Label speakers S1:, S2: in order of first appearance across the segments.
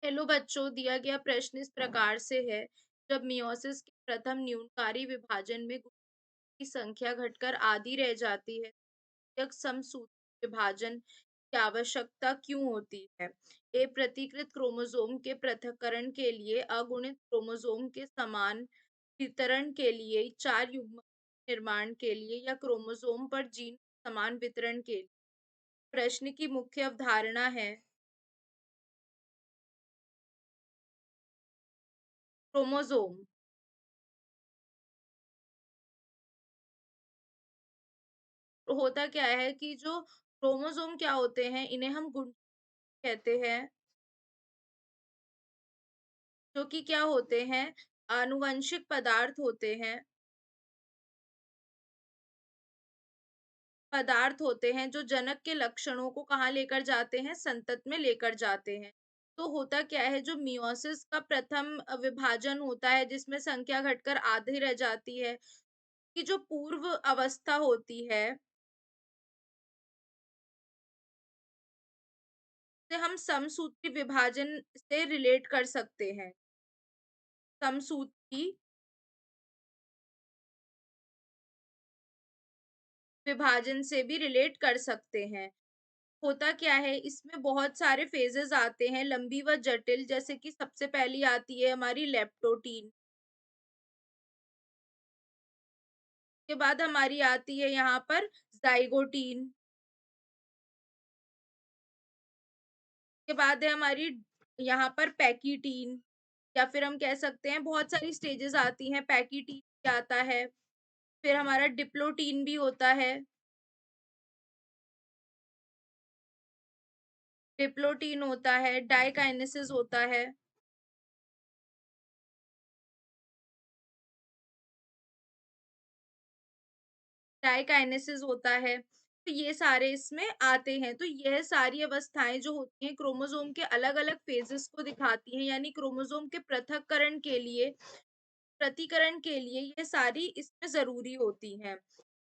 S1: Hello बच्चों, दिया गया प्रश्न इस प्रकार से है। जब मियोसिस के प्रथम न्यूनकारी विभाजन में गुणों की संख्या घटकर आधी रह जाती है, यह समसूत्री विभाजन की आवश्यकता क्यों होती है? ए, प्रतिकृत क्रोमोसोम के पृथक्करण के लिए, अगुणित क्रोमोसोम के समान वितरण के लिए, चार युग्म निर्माण के लिए, या क्रोमोसोम पर जीन समान वितरण के लिए। प्रश्न की मुख्य अवधारणा है क्रोमोसोम। तो होता क्या है कि जो क्रोमोसोम क्या होते हैं, इन्हें हम गुण कहते हैं, जो कि क्या होते हैं, आनुवंशिक पदार्थ होते हैं जो जनक के लक्षणों को कहाँ लेकर जाते हैं, संतत में लेकर जाते हैं। तो होता क्या है, जो मियोसिस का प्रथम विभाजन होता है जिसमें संख्या घटकर आधी रह जाती है, कि जो पूर्व अवस्था होती है, से हम समसूत्री विभाजन से रिलेट कर सकते हैं। समसूत्री विभाजन से भी रिलेट कर सकते हैं। होता क्या है, इसमें बहुत सारे फेजेस आते हैं, लंबी व जटिल। जैसे कि सबसे पहली आती है हमारी लेप्टोटीन, के बाद हमारी आती है यहाँ पर जाइगोटीन, के बाद है हमारी यहाँ पर पैकीटीन, या फिर हम कह सकते हैं बहुत सारी स्टेजेस आती हैं। पैकीटीन भी आता है, फिर हमारा डिप्लोटीन भी होता है। डिप्लोटीन होता है, डाइकाइनेसिस होता है, डाइकाइनेसिस होता है। तो ये सारे इसमें आते हैं। तो यह सारी अवस्थाएं जो होती हैं क्रोमोसोम के अलग अलग फेजेस को दिखाती हैं, यानी क्रोमोसोम के पृथक्करण के लिए, प्रतिकरण के लिए ये सारी इसमें जरूरी होती हैं।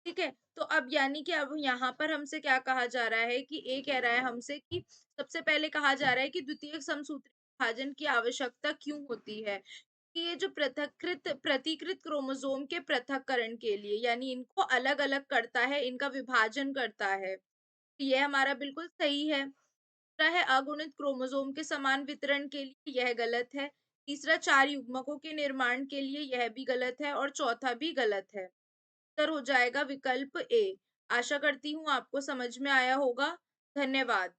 S1: ठीक है, तो अब यानी कि अब यहाँ पर हमसे क्या कहा जा रहा है, कि ए कह रहा है हमसे कि सबसे पहले कहा जा रहा है कि द्वितीयक समसूत्री विभाजन की आवश्यकता क्यों होती है, कि ये जो पृथकृत प्रतिकृत क्रोमोसोम के पृथक्करण के लिए, यानी इनको अलग अलग करता है, इनका विभाजन करता है। तो यह हमारा बिल्कुल सही है। दूसरा है अगुणित क्रोमोसोम के समान वितरण के लिए, यह गलत है। तीसरा, चार युग्मकों के निर्माण के लिए, यह भी गलत है। और चौथा भी गलत है। उत्तर हो जाएगा विकल्प ए। आशा करती हूँ आपको समझ में आया होगा। धन्यवाद।